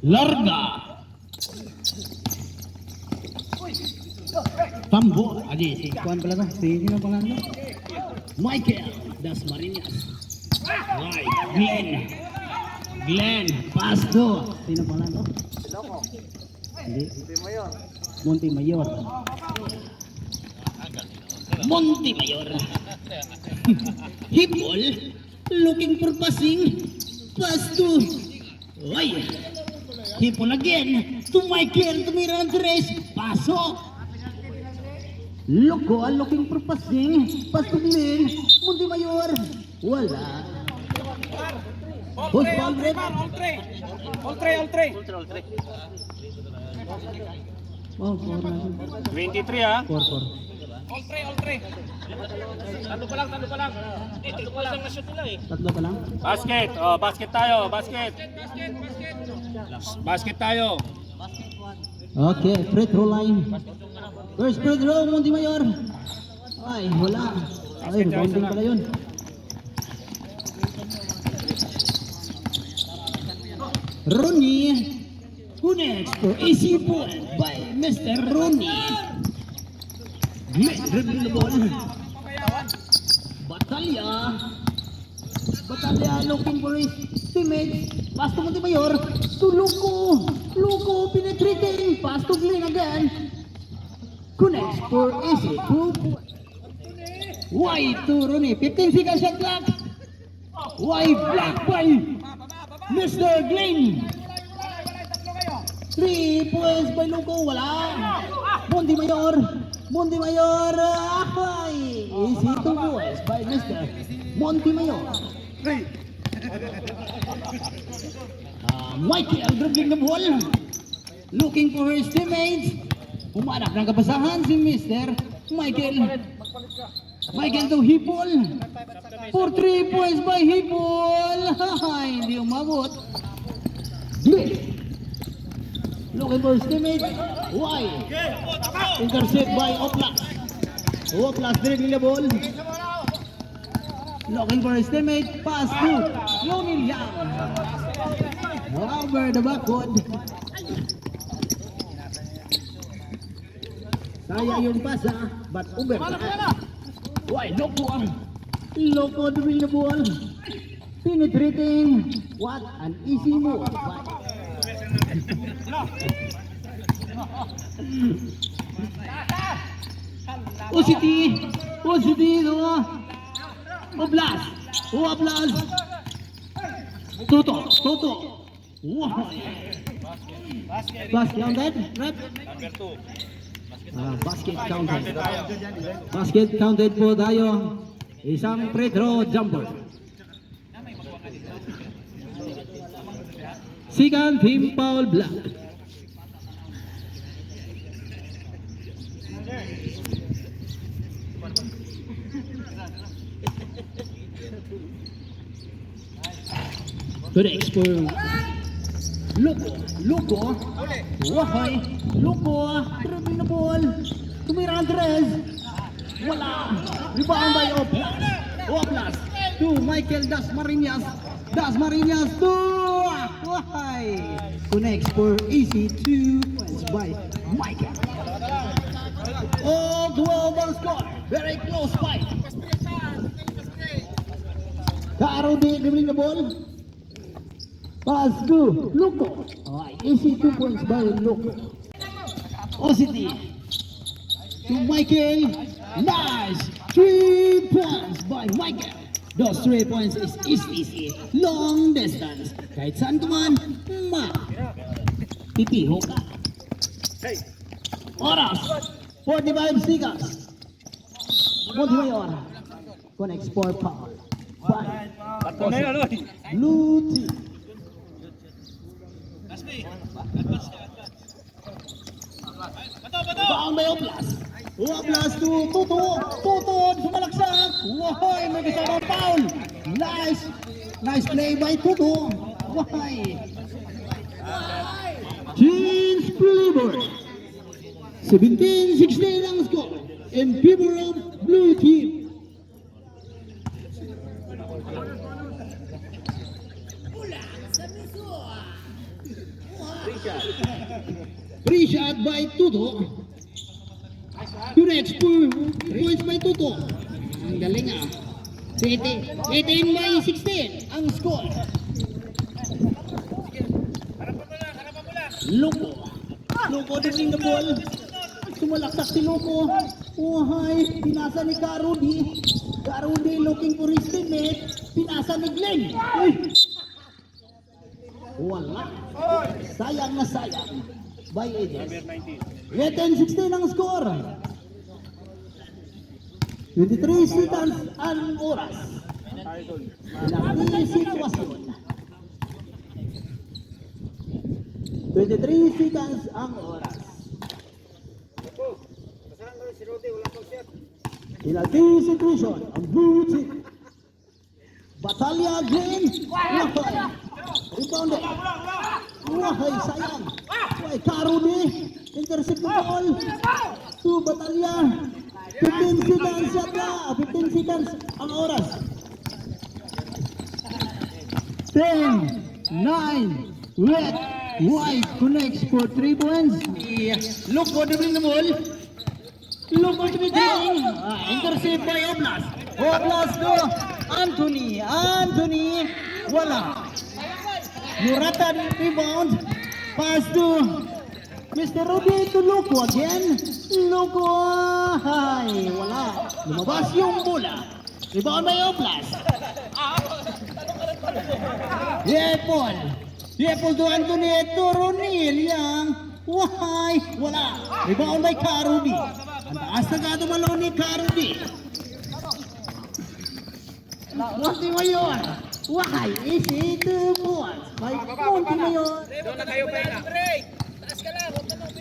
Larga. Tambo. Adi, si Juan pala to. Sino pala to? Michael Dasmariñas. Right. Glenn. Pass to. Sino pala to? Hindi. Montemayor. Hipol. Looking for passing. Pass to. Ay. Hipol again. To Michael. Tumira ng tres. Pasok. Loco, looking for passing. Pass to Glenn. Montemayor. Wala. Boss ball red. All three. Oh, 23 ah. 4. All three. Tando pa lang. Dito pa lang na shoot nila eh. Tatlo pa lang. Basket. Oh, basket tayo. Basket tayo. Okay, free throw line. First free throw, Montemayor. Ay, wala. Ay, rebounding pala yun. Rooney. Who next for AC point by Mr. Rooney. Great dribbling the ball. Batalya looking for his teammates. Pass to Montemayor. To Luco penetrating. Pass to Glenn again. Connects for AC. Wide to Rooney. 15 seconds shot clock. Wide block by Mr. Glenn. 3 points by Luco. Wala. Montemayor. Ay. Easy 2 points by Mr. Montemayor. Michael dribbling the ball. Looking for his teammates. Umanap ng kapasahan si Mr. Michael. Michael to Hipol. For 3 points by Hipol. Hindi umabot. Looking for his teammate. Why? Intercept by Oplas. Oplas dribbling the ball. Looking for his teammate. Pass to Yongil Yang. Over the backboard. Saya yung pasa, but over. Why? Loco dribbling the ball. Penetrating. What an easy move. Ositi do. Oblas. Toto. Wow. Basket counted. Number 2. Basket counted po tayo. Isang free throw jumper. Second team foul block. To the expert. Luco. Wahay. Luco. Dribbling the ball. Tumira ang tres. Wala. Rebound by Oplas. To Michael Dasmariñas to Wahay. Connects for easy 2 points by Michael. Oh, global score. Very close fight. Karudi dribbling the ball. Pass to Luco. Easy 2 points by Luco. Ositi to Michael. Nice 3 points by Michael. Those 3 points is easy. Long distance. Kahit saan ka man, titiho ka. Oras 45 seconds. Montemayor connects for foul by Blue team. Baon by Oplas to Toto sumalaksak. Wahay, may kasama foul. Nice play by Toto. Wahay. Change Flavor. 17-16 ang score in favor of Blue team. Free shot by Tuto. To next points by Tuto. Ang galing ah. 18 by 16 ang score. Loco. Loco dribbling the ball. Sumalaksak si Loco. Oh hi, pinasa ni Karudi. Karudi looking for his teammate. Pinasa ni Glenn. Uy. Wala. Sayang na sayang. By Aegis. 18-16 ang score. 23 seconds ang oras. Ilang sitwasyon. 23 seconds ang oras. Ilang situation ang blue team. Batalya Green. Wahay. Rebounded. Wahay, sayang. Wahay, Karudi. Intercept the ball. To Batalya. 15 seconds shot na. 15 seconds ang oras. 10, 9, red, white connects for 3 points. Look for the ball. Look for the dribbling. Intercept by Oblas. Oblas to Anthony. Anthony. Wala. Murata rebound. Pass to Mr. Rudy to Loco again. Loco. Hay. Wala. Lumabas yung bola. Rebound by Oblas. Yepol. Yepol to Anthony. To Ronil Yang. Why? Wala. Rebound by Karudi. Ang taas na katumalo ni Karudi. Monty Mayor. Why? Easy 2 points by Monty Mayor. Doon na kayo, Brena. Taas ka lang.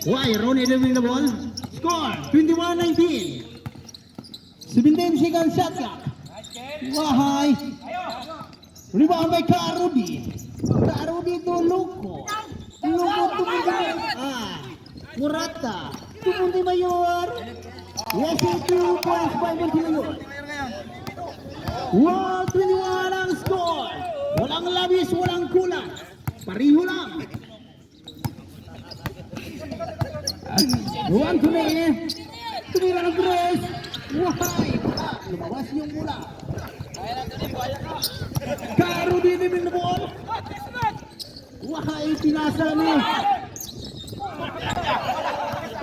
Why? Ronnie delivering the ball. Score 21-19. 17 seconds shot clock. Why? Rebound by Karudi. Karudi to Loco. Loco to Murata. To Monty Mayor. Yes, 2 points by Monty Mayor. 1-21 ang score. Walang labis, walang kulang. Pariho lang. Juan Tumire. Tumira ng press. Wahay. Lumabas yung bola. Karudi din the ball. Wahay, pinasa ni.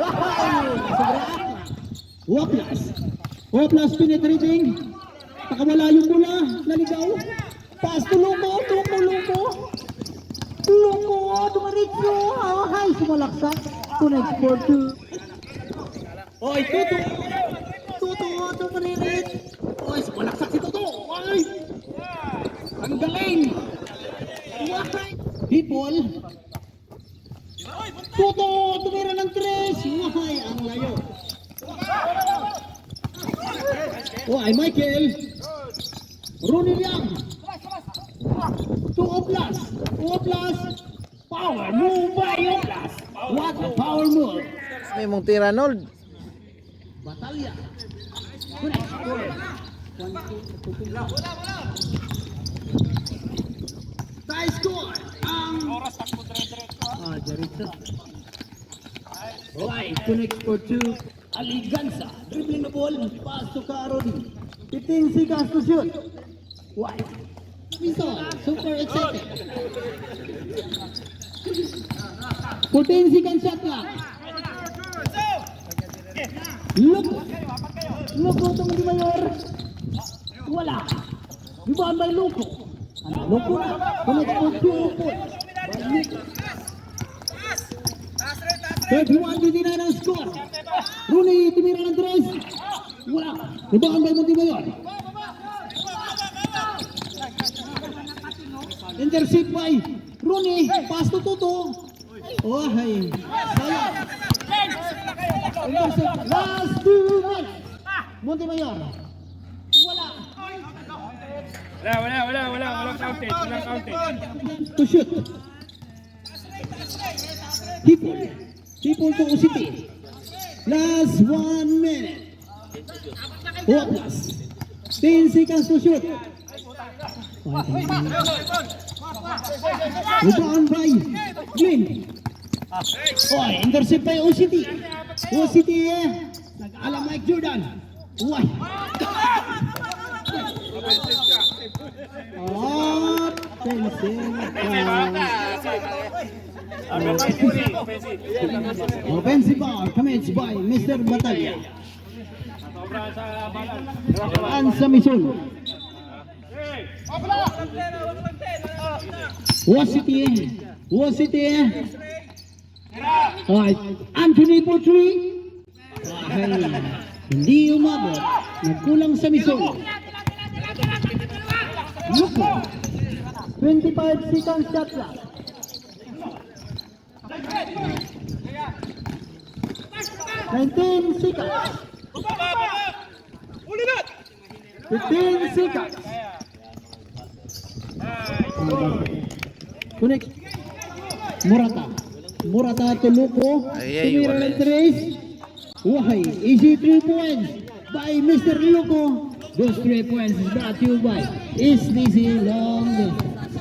Wahay. Sobrang. Waplas. Waplas penetrating. Nakawala yung bola. Naligaw. Pass to Loco. Loco. Tumaritso. Wahay, sumalaksak. Connect for 2. Oy, Tuto, tumaririt. Oy, sumalaksak si Tuto. Oy. Ang galing. Wahay. Hipol. Tuto, tumira ng 3. Wahay, ang layo. Oy, Michael. Ronnie Liang. 2 Oblas. Power move by Oblas. What a power move. May mong tira, Nold. Batalya. Tie score. Oras takbo dire-diretso. Diretso. Right, connect for 2. Aliganza. Dribbling the ball. Pass to Karodi. 15 seconds to shoot. White. Rizal. Super excited. 14 seconds shot clock. Loco to Monty Mayor. Wala. Rebound by Loco. Loco na. Connect for 2 points. 31-29 ang score. Rooney tumira ng 3. Wala. Rebound by Monty Mayor. Intercept by Rooney. Pass to Toto. Oh, hay. Sayang. Intercept. Last 2 minutes. Monty Mayor. Wala. Walang counted. To shoot. People to City. Last 1 minute. Oh, plus. 10 seconds to shoot. Rebound by Glenn. Oy, intercept by OCT. OCT nag-ala Mike Jordan. Uy. Offensive foul commits by Mr. Batalla. Ansa Misul. OCT. Alright, Anthony for three. Ay, hindi umabot. Nagkulang sa Misul. Luko. 25 seconds shot clock. 19 seconds. 15 seconds. Connect. Murata to Luko. Tumira ng tres. Why? Easy 3 points by Mr. Luko. Those 3 points is brought to you by SDC Long Distance.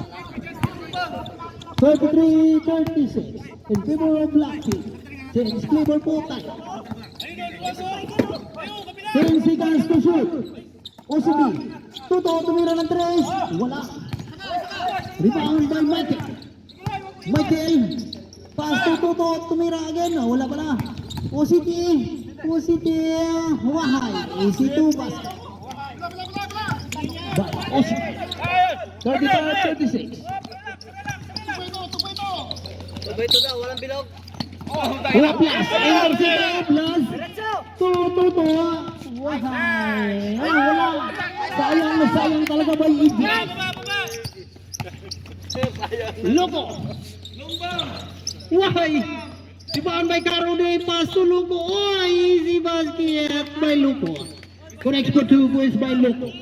33-36 in favor of Black Team. James Cleaver po tayo. 10 seconds to shoot. OCD. Tuto, tumira ng tres. Wala. Rebound by Michael. Pass to Tuto, tumira again. Wala pala. OCD. Wahay. Easy 2 basket. By OCD. 35-36. Ito daw, walang bilog. Wala plus. Intercept plus. Tuto. Wahay. Wala. Sayang talaga ba yung Iggy? Loko. Wahay. Ibaan by Caro de pass to Luko. Oh, easy basket by Luko. Connects for 2 points by Luko.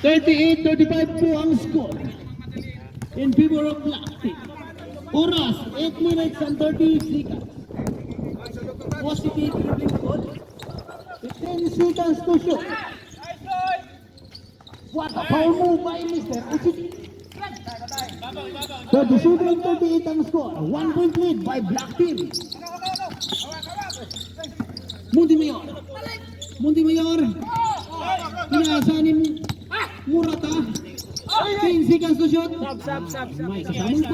38-35 po ang score in favor of Black Team. Oras, 8 minutes and 30 seconds. Positive dribbling ball. 10 seconds to shoot. What a foul move by Mr. Uciti. So the shooting 38 ang score. 1 point lead by Black Team. Montimayor. Pinasa ni Murata. 10 seconds to shoot. May kasamang pa.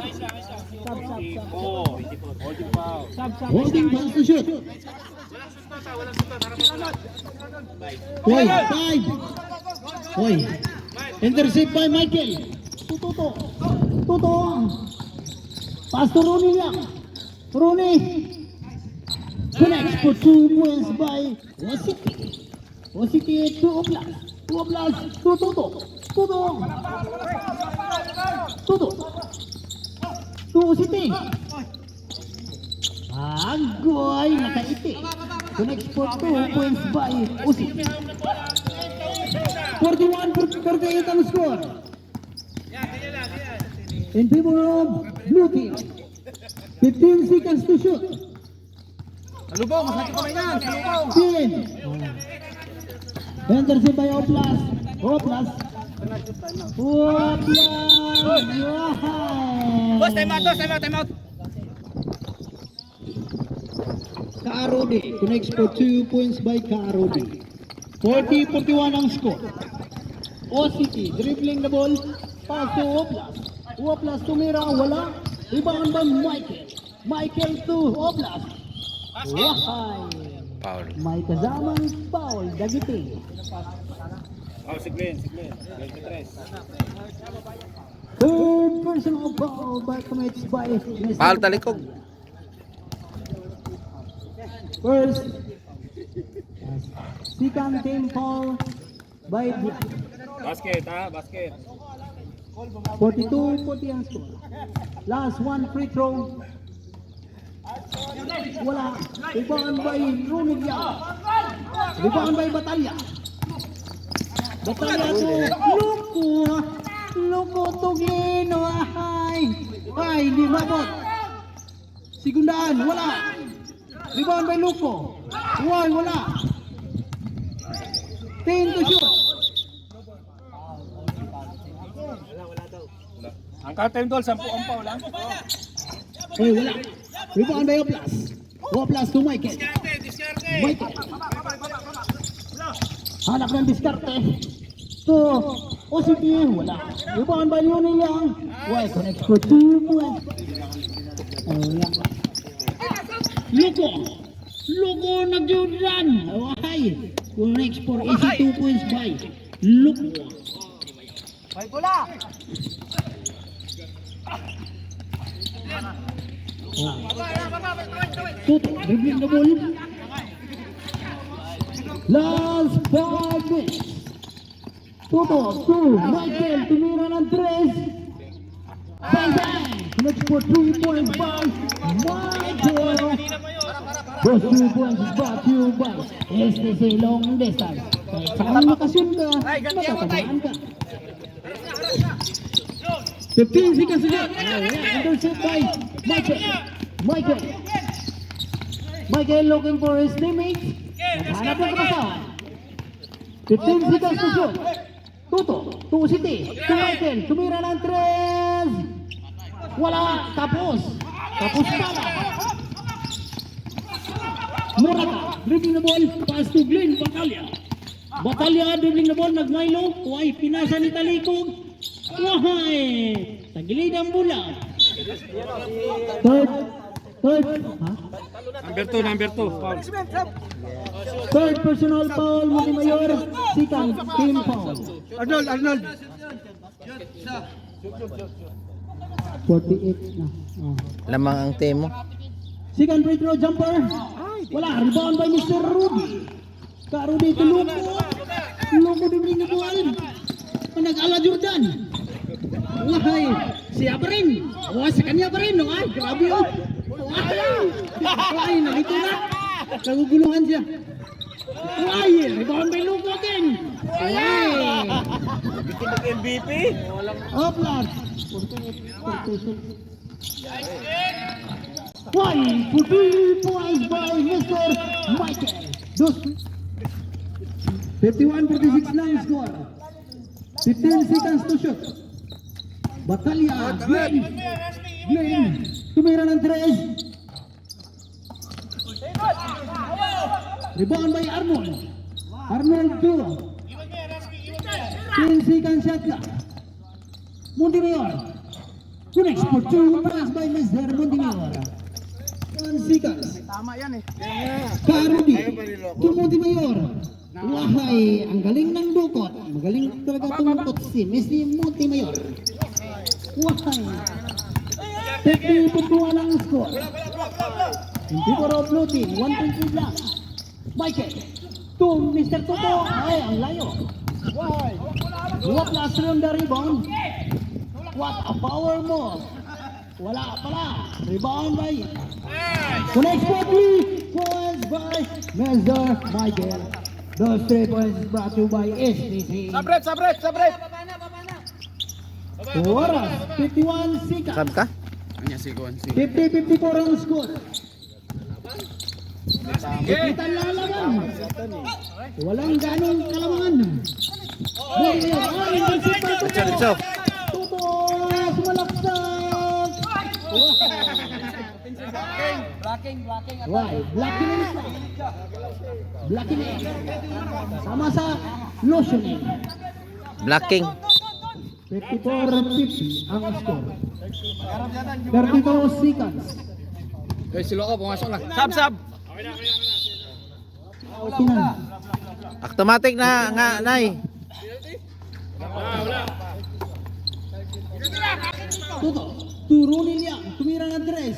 Holding pass to shoot. Hoy, 5. Hoy. Intercept by Michael. Tuto. Pass to Rooney lang. Rooney. Connects for 2 points by OCT 2 plus. Tuto. To OCT. Agoy, nakaiti. Connects for 2 points by OCT. 41-48 ang score. In favor of Blue Team. 15 seconds to shoot. Salubong, masakit pa yan. Salubong. 10. Intercept by Oplas. Boss, time out. Karodi connects for 2 points by Karodi. 40-41 ang score. OCT dribbling the ball. Pass to Oplas tumira, wala. Rebound by Michael to Oplas. Wahay. Foul. May kasamang foul, dagiting. Si Glenn. 23. Third personal foul by commits by Mr. Foul talikog. First, second team foul by Black. Basket. 42-40 ang score. Last one free throw. Wala. Rebound by Runigya. Rebound by Batalla. Batalla to Luko Tuglino. Ay, hindi mabot. Sigundaan, wala. Rebound by Luko. Wala. 10 to shoot. Ang curtain doll, 10 ang foul lang. Oy, wala. Rebound by Oplas. Oplas to Michael. Diskarte. Michael. Hanap ng diskarte. To OCT, wala. Rebound by Leonel Yang. Why, connect for 2 points. Oh, yeah. Loko. Loko nag-jordan. Why? Connect for easy 2 points by Loko. May bola. Tuto, dribbling the ball. Last 5 minutes. Tuto, 2, Michael, tumira ng 3. Bang, bang. Connect for 3 points by Michael. Those 2 points is brought to you by STC Long Distance. Kahit saan makasyon ka, matatamaan ka. 15 seconds to go. Intercept by Michael. Michael looking for his teammates. Hanap ng kapasahan. 15 seconds to shoot. Tuto, to City, to Michael. Tumira ng 3. Wala, tapos. Tapos pala. Morata, dribbling the ball. Pass to Glenn Batalya. Batalya, dribbling the ball. Nag-Milo. Huwag, pinasa ni Talikog. Wahai, tagilid ang bola. Third, ha? Number 2, foul. Third personal foul, Montemayor. Second team foul. Arnold. 48 na. Oh. Lamang ang temo. Second free throw jumper. Wala, rebound by Mr. Rudy. Rudy to Luko. Luko dribbling the ball. Nag-ala Jordan. Wahai, siya pa rin. Wah, sa kanya pa rin. No? Ay, grabe oh. Wahai, nalito na. Naguguluhan siya. Wahai, rebound by Luko din. Wahai. MVP? Oplas. Why, 40 points by Mr. Michael. 51-46 lang yung score. 15 seconds to shoot. Batalya, Glenn. Tumira ng 3. Rebound by Arnold. Arnold 2. 10 seconds shot lang. Montemayor. Connects for 2 points by Mr. Montemayor. 1 seconds. Tama yan eh. Karudi. To Montemayor. Wahai, ang galing ng dukot. Magaling talaga tumukot si Messi Montemayor. Wahai. 50-51 ang score. Hindi ko raw blue team. 1.3 lang. Michael. To Mr. Toto. Ay, ang layo. Wahai. What last round the rebound? What a power move. Wala pala. Rebound by connects for 3 points by Mr. Michael. Those 3 points brought to you by STC. Sabret. Oras, 51 seconds. Sab ka? 50-54 ang score. Kita lalaban. Walang ganong kalamangan. Let's. Tuto, sumalaksak. Why? Blocking. Sama sa lotioning. Blocking. 54-50 ang score. 32 seconds. Si Loko, pumasok lang. Sab. Tinan. Automatic na nga, Nay. Tuto. Turo nila. Tumira ng 3.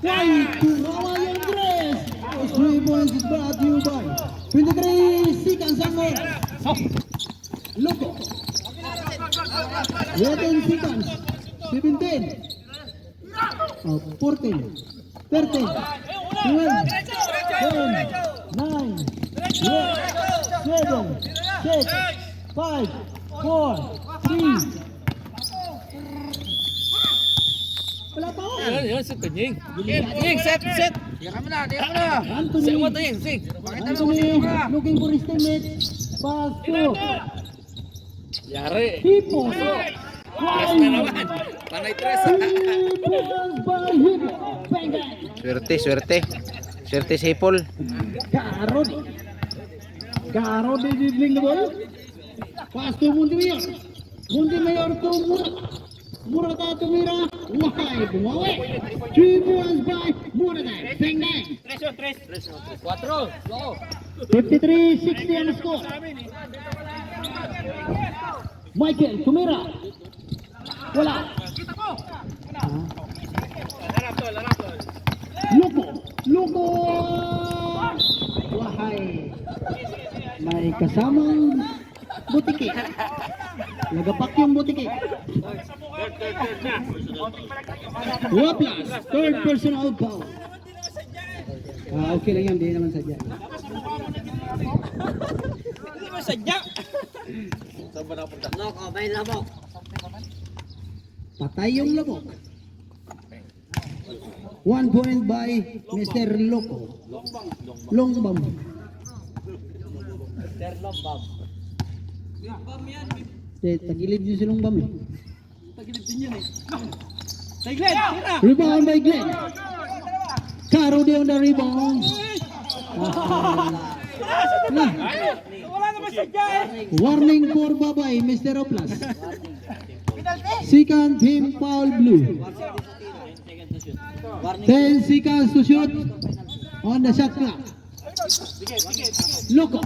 Why? Turawa yung 3. 3 points is brought to you by 23 seconds ang oras. Loko. 11 seconds. 17. 14. 13. 12. 10. 9. 7. 6. 5. 4. 3. Wala pa ako. Yan, si Tunying. Tunying, set. Diyan ka na. Anthony. Set mo, Tunying, sing. Anthony looking for his teammate. Pass to Yari. Tipo. Yes na naman. Panay tres. 3 points by Hippo. Bang bang. Swerte, swerte. Swerte si Paul. Karodi. Karodi dribbling the ball. Pass to Montemayor. Montemayor to Murata. Murata to Mira. Wide. Bumawi. 3 points by Murata. Bang bang. 53-60 ang score. Michael Tumira. Wala. Luko. Wahay. May kasamang butiki. Nagapak yung butiki. Waplas. Third personal foul. Okay lang yan. Di naman sadya. Patay yung labok. 1 point by Mr. Loco. Longbam. Tagilid yun si Longbam eh. Rebound by Glenn. Caro di on the rebound. Warning for Babay, Mr. Oplas. Second team foul blue. 10 seconds to shoot on the shot clock. Loco.